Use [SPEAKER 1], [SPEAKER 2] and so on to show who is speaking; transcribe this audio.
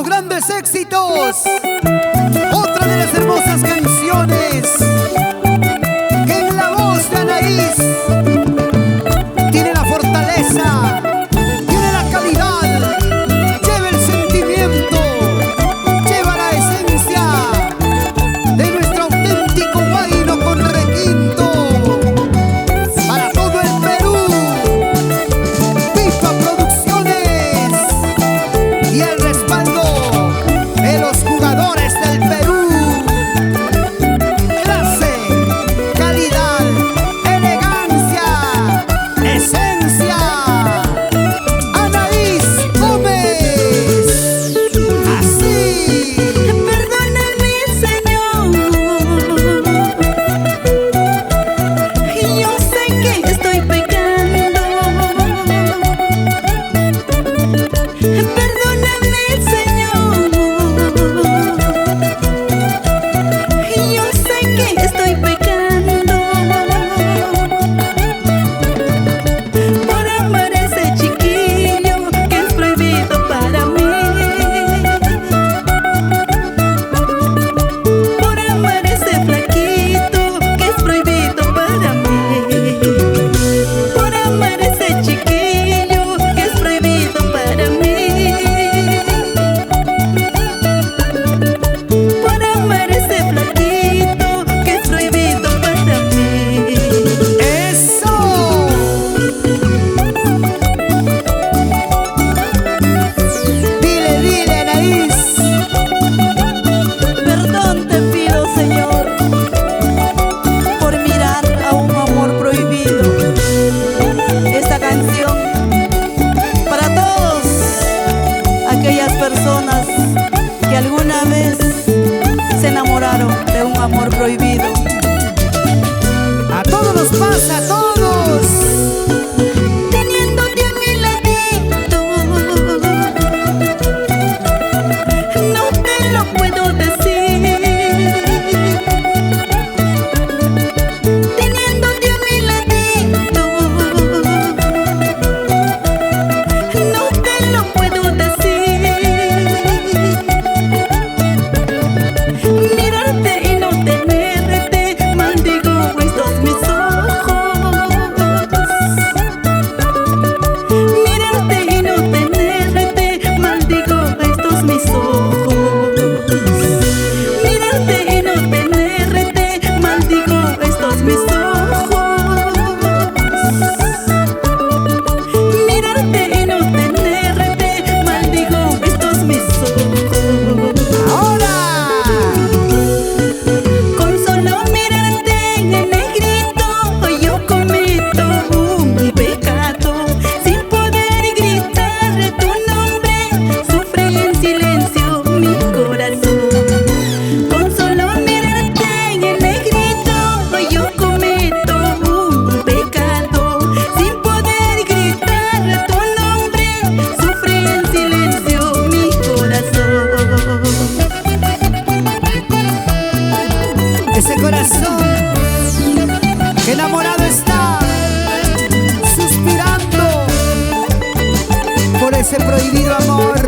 [SPEAKER 1] los grandes éxitos. Otra de las hermosas canciones que en la voz de Anaís tiene la fortaleza, tiene la calidad, lleva el sentimiento, lleva la esencia de nuestro auténtico guayno con requinto para todo el Perú. Pipa Producciones y el respaldo de los jugadores del Perú. Clase, calidad, elegancia, esencia. Anaís Gómez. Así.
[SPEAKER 2] Perdóname, Señor. Yo sé que estoy pecando. Perdóname, Señor. Yo sé que estoy pecando por amar a ese chiquillo que es prohibido para mí. Por amar a ese flaquito que es prohibido para mí. Por amar a ese chiquillo que es prohibido para mí. Por amar a ese flaquito que es prohibido para mí.
[SPEAKER 1] Eso. Dile, dile, Anaís.
[SPEAKER 2] Perdón te pido, Señor, por mirar a un amor prohibido. Esta canción para todos aquellas personas que alguna vez se enamoraron de un amor prohibido.
[SPEAKER 1] A todos nos pasa, a todos.
[SPEAKER 2] Teniéndote a mi ladito, no te lo puedo decir. Teniéndote a mi ladito, no te lo puedo decir. Mirarte y no tenerte, maldigo estos mis ojos. Mirarte y no tenerte, maldigo estos mis ojos. Mirarte y no tenerte, maldigo estos mis ojos. Mirarte y no tenerte, maldigo estos mis ojos.
[SPEAKER 1] Ahora.
[SPEAKER 2] Con solo mirarte en negrito yo cometo un pecado. Sin poder gritar tu nombre, sufre en silencio mi corazón. Con solo mirarte en negrito yo cometo un pecado. Sin poder gritar tu nombre, sufre en silencio mi corazón.
[SPEAKER 1] Ese corazón que enamorado está, suspirando por ese prohibido amor.